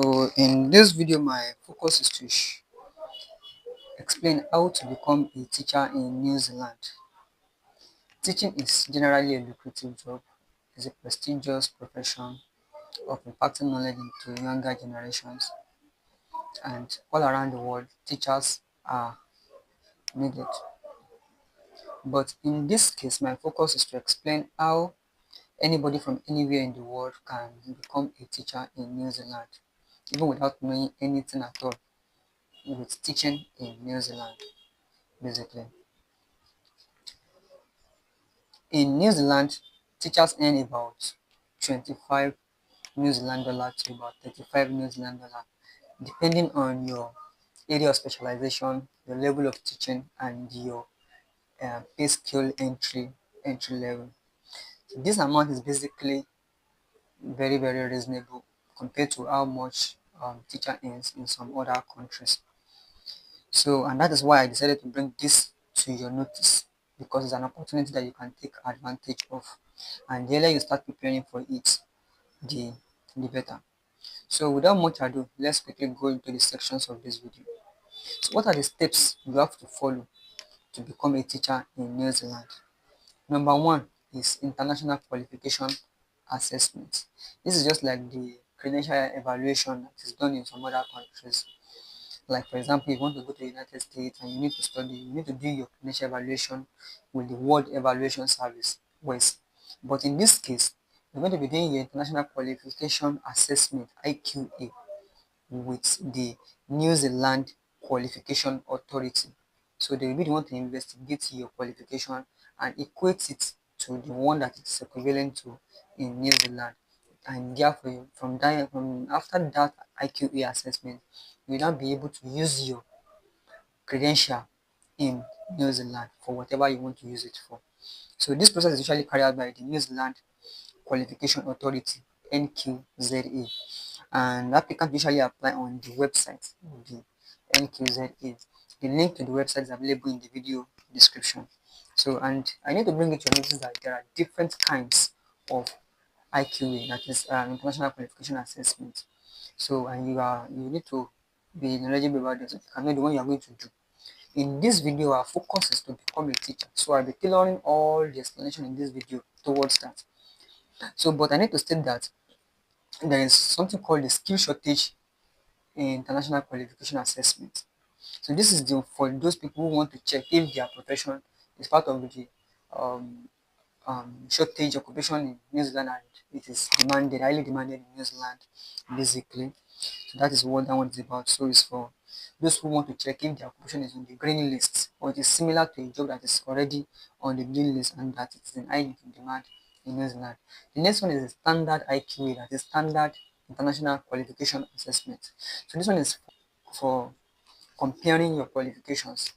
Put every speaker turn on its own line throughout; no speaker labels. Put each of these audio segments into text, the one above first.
So in this video, my focus is to explain how to become a teacher in New Zealand. Teaching is generally a lucrative job. It's a prestigious profession of impacting knowledge into younger generations, and all around the world, teachers are needed. But in this case, my focus is to explain how anybody from anywhere in the world can become a teacher in New Zealand, even without knowing anything at all with teaching in New Zealand, basically. In New Zealand, teachers earn about 25 New Zealand dollar to about 35 New Zealand dollar, depending on your area of specialization, your level of teaching, and your pay scale entry level. So this amount is basically very reasonable compared to how much teacher earns in some other countries. So, and that is why I decided to bring this to your notice, because it's an opportunity that you can take advantage of. And the earlier you start preparing for it, the, the better. So without much ado, let's quickly go into the sections of this video. So what are the steps you have to follow to become a teacher in New Zealand? Number one is international qualification assessment. This is just like the credential evaluation that is done in some other countries. Like for example, if you want to go to the United States and you need to study, you need to do your credential evaluation with the World Evaluation Service, WES. But in this case, you're going to be doing your international qualification assessment, IQA, with the New Zealand Qualification Authority. So they will be the one to investigate your qualification and equate it to the one that it's equivalent to in New Zealand. And therefore, from after that IQA assessment, you will now be able to use your credential in New Zealand for whatever you want to use it for. So this process is usually carried out by the New Zealand Qualification Authority, NQZA, and applicants usually apply on the website of the NQZA. The link to the website is available in the video description. So, and I need to bring it to your notice that there are different kinds of IQA, that is International Qualification Assessment. So, and you need to be knowledgeable about this. You can know the one you are going to do. In this video, our focus is to become a teacher. So I'll be tailoring all the explanation in this video towards that. So, but I need to state that there is something called the skill shortage in international qualification assessment. So this is for those people who want to check if their profession is part of the um, shortage occupation in New Zealand, and it is demanded, highly demanded in New Zealand, basically. So that is what that one is about. So it's for those who want to check if their occupation is on the green list or it is similar to a job that is already on the green list and that it is in high demand in New Zealand. The next one is the standard IQA, that is standard international qualification assessment. So this one is for comparing your qualifications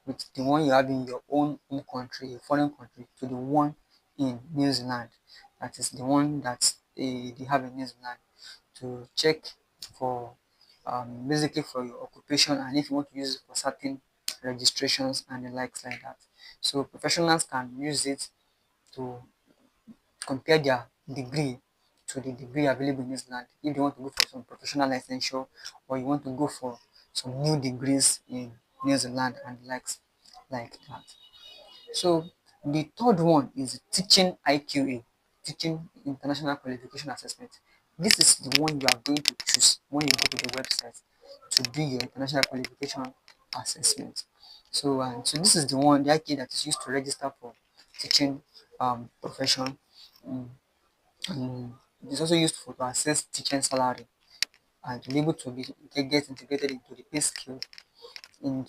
with the one you have in your own home country, a foreign country, to the one in New Zealand. That is the one that they have in New Zealand, to check for basically for your occupation and if you want to use it for certain registrations and the likes like that. So professionals can use it to compare their degree to the degree available in New Zealand if they want to go for some professional licensure or you want to go for some new degrees in New Zealand and likes like that. So the third one is teaching IQA, teaching international qualification assessment. This is the one you are going to choose when you go to the website to do your international qualification assessment. So this is the one, the IQA, that is used to register for teaching profession. Mm, and it's also used for to assess teaching salary and to be able to get integrated into the pay scale and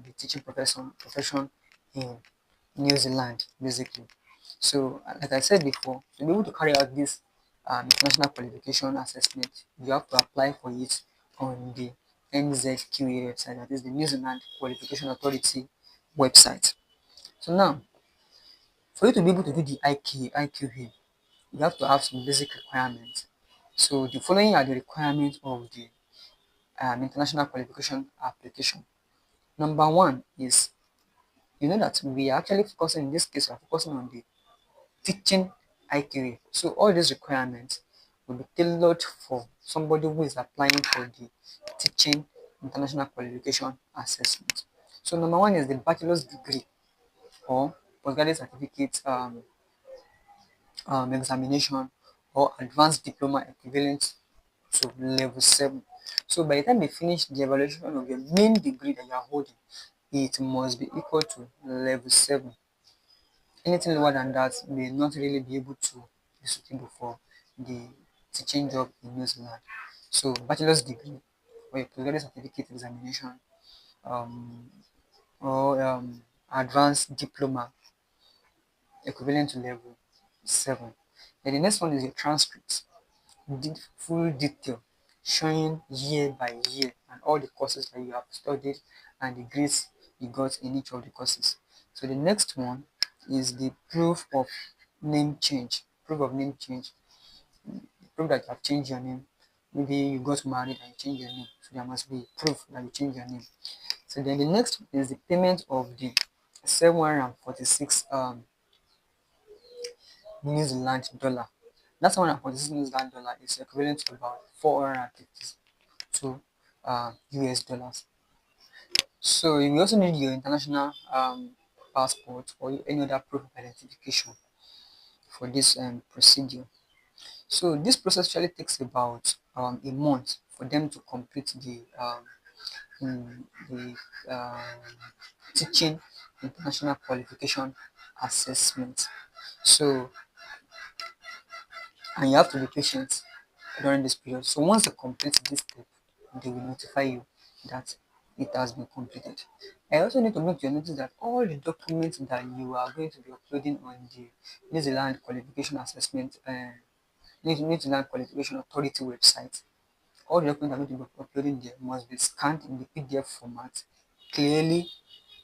the teaching profession in New Zealand, basically. So, like I said before, to be able to carry out this international qualification assessment, you have to apply for it on the NZQA website, that is the New Zealand Qualification Authority website. So now, for you to be able to do the IQA, you have to have some basic requirements. So the following are the requirements of the international qualification application. Number one is, you know that we are actually focusing, in this case, we are focusing on the teaching IQA. So all these requirements will be tailored for somebody who is applying for the teaching international qualification assessment. So number one is the bachelor's degree or postgraduate certificate examination or advanced diploma equivalent to level 7. So by the time they finish the evaluation of your main degree that you are holding, it must be equal to level 7. Anything lower than that may not really be able to be suitable for the teaching job in New Zealand. So bachelor's degree or a postgraduate certificate examination um, or advanced diploma equivalent to level 7. Then the next one is a transcript, full detail showing year by year and all the courses that you have studied and the grades you got in each of the courses. So the next one is the proof of name change. Proof of name change. Proof that you have changed your name. Maybe you got married and you changed your name. So there must be proof that you changed your name. So then the next is the payment of the 746 New Zealand dollar. That 746 New Zealand dollar is equivalent to about 452 US dollars. So you also need your international passport or any other proof of identification for this procedure. So this process usually takes about a month for them to complete the teaching international qualification assessment. So and you have to be patient during this period. So once they complete this step, they will notify you that it has been completed. I also need to make you notice that all the documents that you are going to be uploading on the New Zealand Qualification Assessment New Zealand Qualification Authority website, all the documents that are going to be uploading there must be scanned in the PDF format clearly,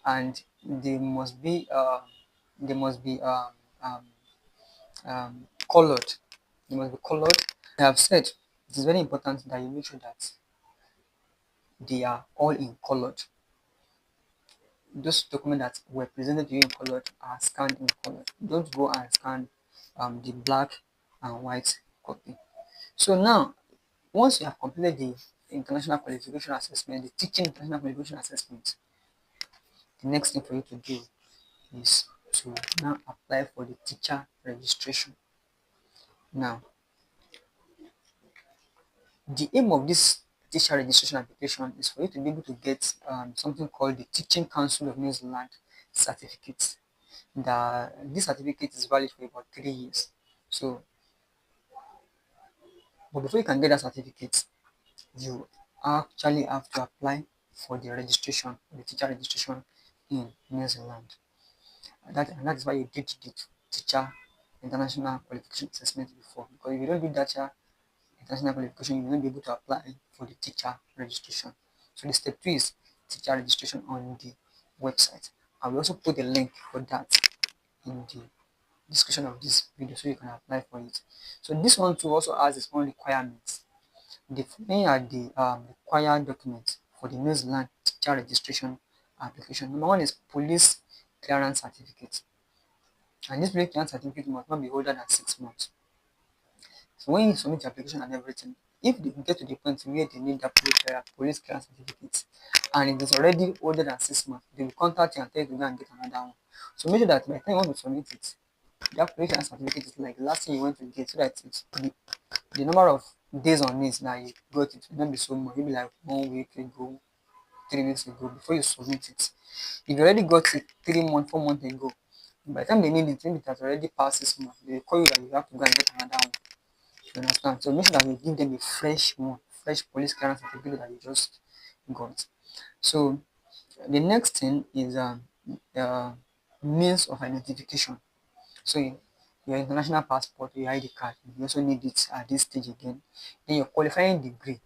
and they must be um, colored. They must be colored. I have said it is very important that you make sure that they are all in colored. Those documents that were presented to you in colored are scanned in color. Don't go and scan the black and white copy. So now, once you have completed the international qualification assessment, the teaching international qualification assessment, the next thing for you to do is to now apply for the teacher registration. Now, the aim of this teacher registration application is for you to be able to get something called the Teaching Council of New Zealand certificate. This certificate is valid for about 3 years. So, but before you can get that certificate, you actually have to apply for the registration, the teacher registration in New Zealand. And that is why you did the teacher international qualification assessment before. Because if you don't do that international qualification, you will not be able to apply for the teacher registration. So the step 2 is teacher registration on the website. I will also put a link for that in the description of this video so you can apply for it. So this one too also has its own requirements. The following are the required documents for the New Zealand teacher registration application. Number one is police clearance certificate. And this police clearance certificate must not be older than 6 months. So when you submit your application and everything, if they get to the point where they need that police clearance certificate and it is already older than 6 months, they will contact you and tell you to go and get another one. So make sure that by the time you want to submit it, that police clearance certificate is like the last thing you want to get so that the number of days on it that you got it will not be so much. Maybe like 1 week ago, 3 weeks ago before you submit it. If you already got it 3 months, 4 months ago, by the time they need it, maybe it has already passed 6 months. They will call you that you have to go and get another one. You understand? So make sure that you give them a fresh one, fresh police clearance certificate that you just got. So the next thing is uh, means of identification. So your international passport, your ID card, you also need it at this stage again. Then your qualifying degree,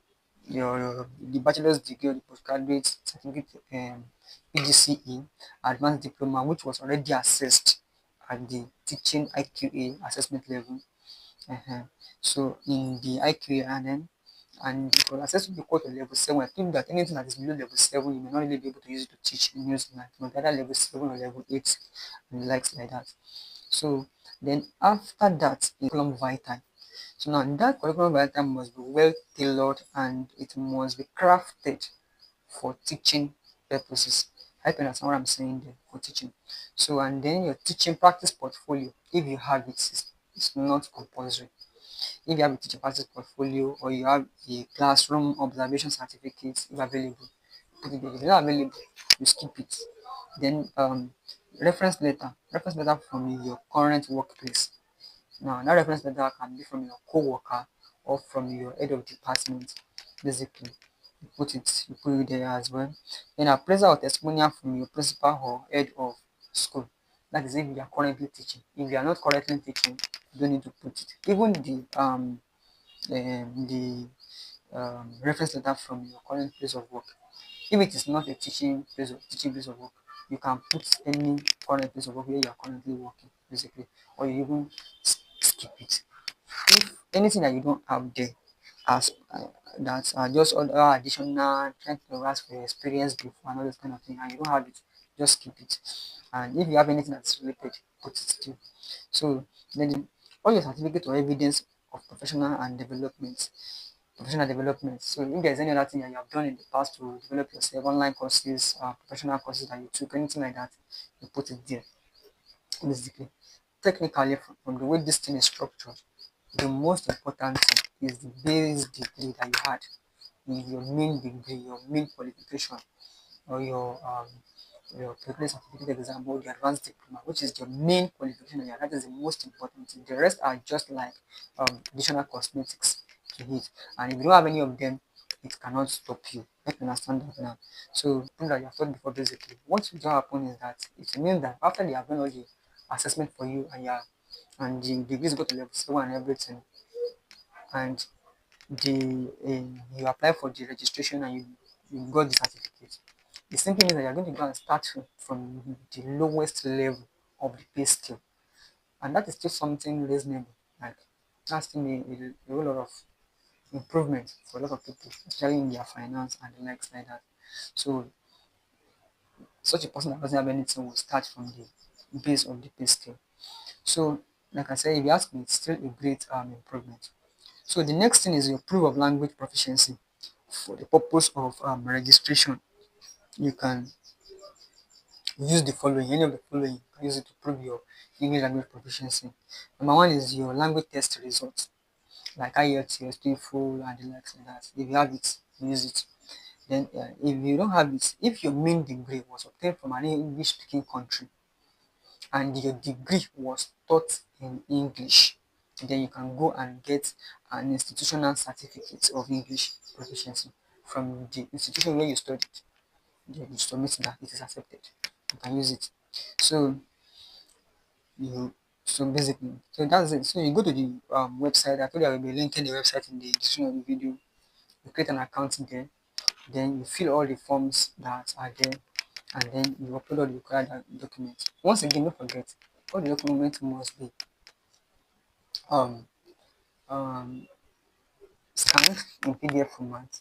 the bachelor's degree or the postgraduate certificate, PGCE, advanced diploma, which was already assessed at the teaching IQA assessment level. uh So in the IQA and it was assessed to be equal to level 7. I think that anything that is below level 7, you may not really be able to use it to teach in New Zealand. But either level 7 or level 8 and likes like that. So then after that, curriculum vitae. So now that curriculum by that time must be well tailored and it must be crafted for teaching purposes. I can understand what I'm saying there for teaching. So and then your teaching practice portfolio, if you have it, it's not compulsory. If you have a teaching practice portfolio or you have a classroom observation certificate if available, put it there. If it's not available, you skip it. Then reference letter from your current workplace. Now that reference letter can be from your co-worker or from your head of department, basically. You put it there as well. Then appraisal or testimonial from your principal or head of school. That is if you are currently teaching. If you are not currently teaching, you don't need to put it. Even the reference letter from your current place of work. If it is not a teaching place of work, you can put any current place of work where you are currently working, basically, or you even skip it. If anything that you don't have there as that are just other additional trying to ask for your experience before and all those kind of thing, and you don't have it, just skip it. And if you have anything that's related, put it still. So then all your certificate or evidence of professional development. So if there's any other thing that you have done in the past to develop yourself, online courses, professional courses that you took, anything like that, you put it there. Basically, technically, from the way this thing is structured, the most important thing is the base degree that you had, your main degree, your main qualification, or your previous certificate exam or the advanced diploma, which is your main qualification. Yeah, that is the most important thing. The rest are just like additional cosmetics to it. And if you don't have any of them, it cannot stop you. I can understand that now. So thing that you have told before basically, what will happen is that it means that after they have done all the assessment for you and the degrees go to level 7 and everything, and you apply for the registration and you got the certificate. It simply means that you're going to go and start from the lowest level of the pay scale. And that is still something reasonable. Like that's still a whole lot of improvement for a lot of people, especially in their finance and the likes like that. So such a person that doesn't have anything will start from the base of the pay scale. So like I said, if you ask me, it's still a great improvement. So the next thing is your proof of language proficiency. For the purpose of registration, you can use the following, any of the following, you can use it to prove your English language proficiency. Number one is your language test results, like IELTS, TOEFL, and the likes like that. If you have it, use it. Then, if you don't have it, if your main degree was obtained from an English-speaking country and your degree was taught in English, then you can go and get an institutional certificate of English proficiency from the institution where you studied. Then you submit that it is accepted. You can use it. So you so basically so that's it. So you go to the website. I told you I will be linking the website in the description of the video. You create an account there, then you fill all the forms that are there, and then you upload all the required documents. Once again, don't forget, all the documents must be um um scanned in PDF format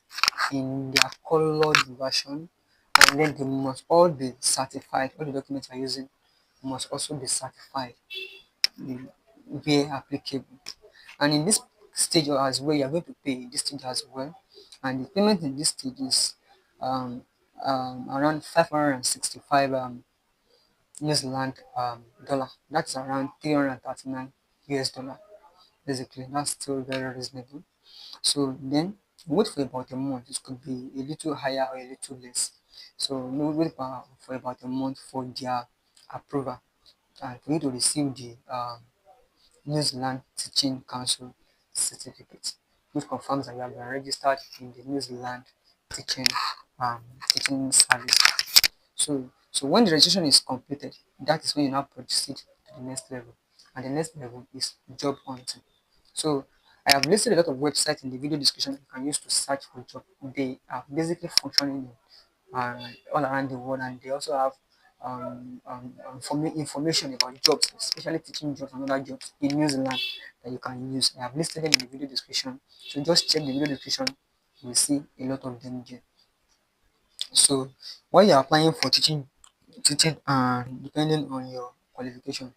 in their colored version, and then they must all be certified. All the documents are using must also be certified where applicable. And in this stage as well, you are going to pay in this stage as well. And the payment in this stage is um, around 565 New Zealand dollar. That's around 339 US dollar. Basically, that's still very reasonable. So then wait for about a month. It could be a little higher or a little less. So you wait for about a month for their approval and for you to receive the New Zealand Teaching Council certificate, which confirms that you have been registered in the New Zealand teaching teaching service. So when the registration is completed, that is when you now proceed to the next level, and the next level is job hunting. So I have listed a lot of websites in the video description you can use to search for job. They are basically functioning all around the world, and they also have information about jobs, especially teaching jobs and other jobs in New Zealand that you can use. I have listed them in the video description, so just check the video description. You will see a lot of them there. So while you're applying for teaching, depending on your qualification,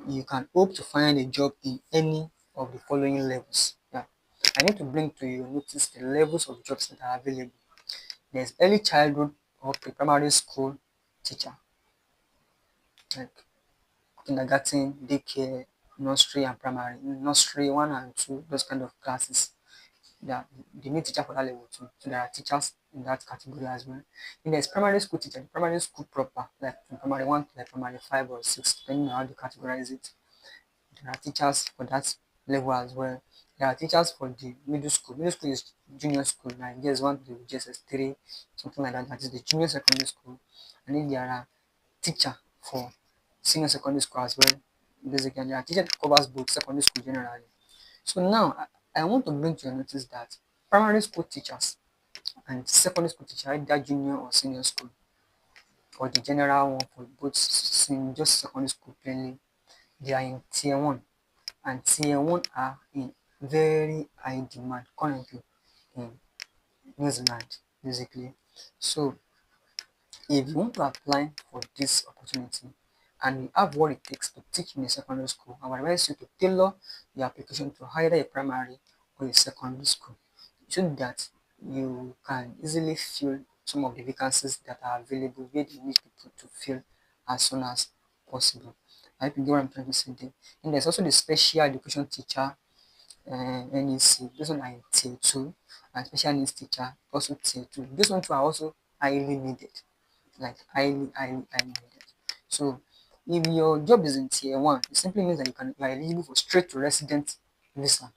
you can hope to find a job in any of the following levels. Yeah. I need to bring to your notice the levels of jobs that are available. There's early childhood or pre-primary school teacher, like kindergarten, daycare, nursery and primary, nursery 1 and 2, those kind of classes. Yeah, they need teacher for that level too. So there are teachers in that category as well. Then there's primary school teacher, primary school proper, like from primary 1 to like primary 5 or 6, depending on how they categorize it. There are teachers for that level as well. There are teachers for the middle school. Middle school is junior school, like JS1 to JSS3, something like that. That is the junior secondary school. And then there are teacher for senior secondary school as well. Basically, there are teacher that covers both secondary school generally. So now I want to bring to your notice that primary school teachers and secondary school teacher, either junior or senior school, or the general one for both just secondary school plainly, they are in tier 1, and tier 1 are in very high demand currently in New Zealand, basically. So if you want to apply for this opportunity and you have what it takes to teach in a secondary school, I would advise you to tailor your application to either a primary or a secondary school so that you can easily fill some of the vacancies that are available where they need people to fill as soon as possible. I hope you get what I'm trying to say there. And there's also the special education teacher, NEC. Those one are in tier 2, and special needs teacher also tier 2. Those ones are also highly needed, like highly needed. So if your job is in tier 1, it simply means that you are eligible for straight to resident visa.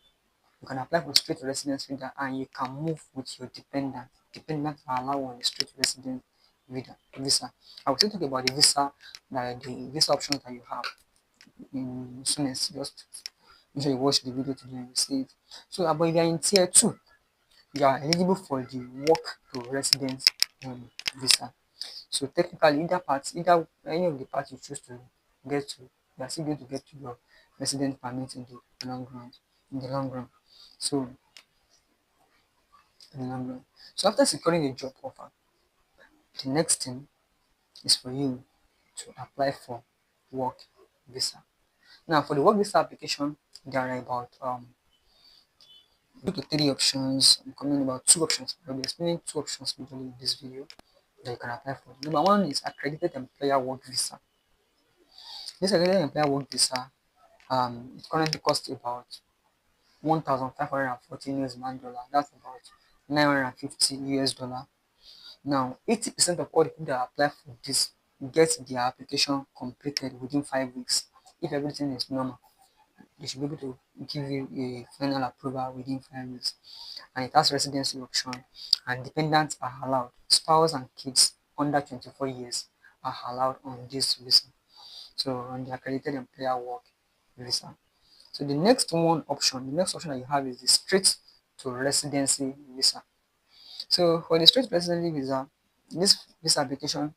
You can apply for straight to residence visa and you can move with your dependent. Dependents are allowed on the straight to resident visa. I will still talk about the visa, the visa options that you have in soon as just make sure you watch the video today and you see it. So but if you are in tier 2, you are eligible for the work to residence visa. So technically, either any of the parts you choose to get to, you are still going to get to your resident permit in the long run. In the long run. So in the long run. So after securing a job offer, the next thing is for you to apply for work visa. Now for the work visa application, there are about 2 to 3 options. I'm coming about 2 options. I'll be explaining 2 options usually in this video that you can apply for. Number one is accredited employer work visa. This accredited employer work visa, it currently costs about 1,540 New Zealand dollar. That's about 950 US dollar. Now, 80% of all the people that apply for this get their application completed within 5 weeks. If everything is normal, they should be able to give you a final approval within 5 weeks. And it has residency option, and dependents are allowed. Spouse and kids under 24 years are allowed on this visa. So on the accredited employer work visa. So the next option that you have is the straight to residency visa. So for the straight to residency visa, this application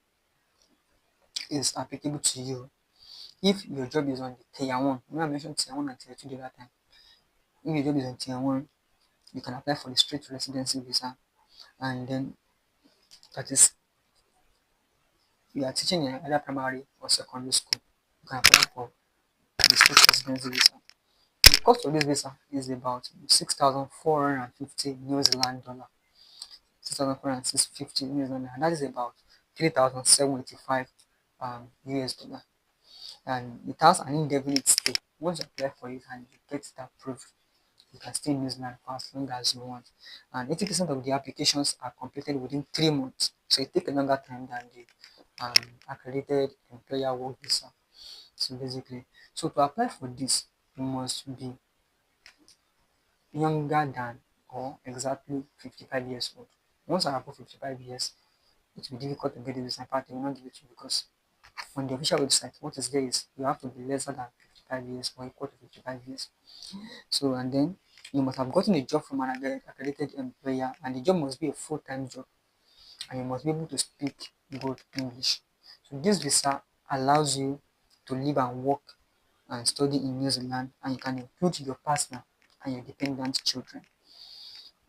is applicable to you if your job is on the tier 1. I mentioned tier 1 and tier 2 the other time. If your job is on tier 1, you can apply for the straight to residency visa, and then that is you are teaching in either primary or secondary school. You can apply for the straight to residency visa. The cost of this visa is about 6,450 New Zealand dollar. 6,450 New Zealand dollar. And that is about 3,785 US dollar. And it has an indefinite stay. Once you apply for it and you get it approved, you can stay in New Zealand for as long as you want. And 80% of the applications are completed within 3 months. So it takes a longer time than the accredited employer work visa. So basically, so to apply for this, you must be younger than or exactly 55 years old. Once I above 55 years, it will be difficult to get the visa. In fact, they will not give it to you because on the official website, what is there is you have to be lesser than 55 years or equal to 55 years. So, and then you must have gotten a job from an accredited employer, and the job must be a full-time job, and you must be able to speak good English. So, this visa allows you to live and work and study in New Zealand, and you can include your partner and your dependent children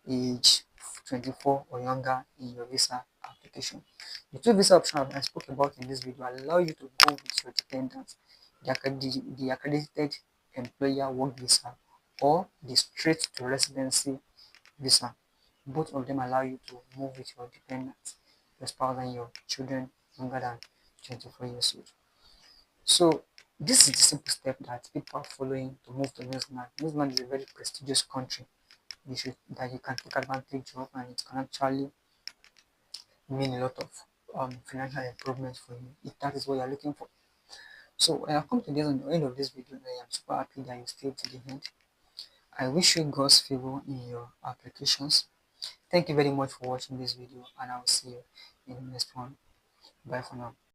age 24 or younger in your visa application. The two visa options I spoke about in this video allow you to go with your dependents, the accredited employer work visa or the straight to residency visa. Both of them allow you to move with your dependents, your spouse and your children younger than 24 years old. So this is the simple step that people are following to move to New Zealand. New Zealand is a very prestigious country that you can take advantage of, and it can actually mean a lot of financial improvement for you if that is what you're looking for. So I have come to this on the end of this video. I am super happy that you stayed to the end. I wish you God's favor in your applications. Thank you very much for watching this video, and I will see you in the next one. Bye for now.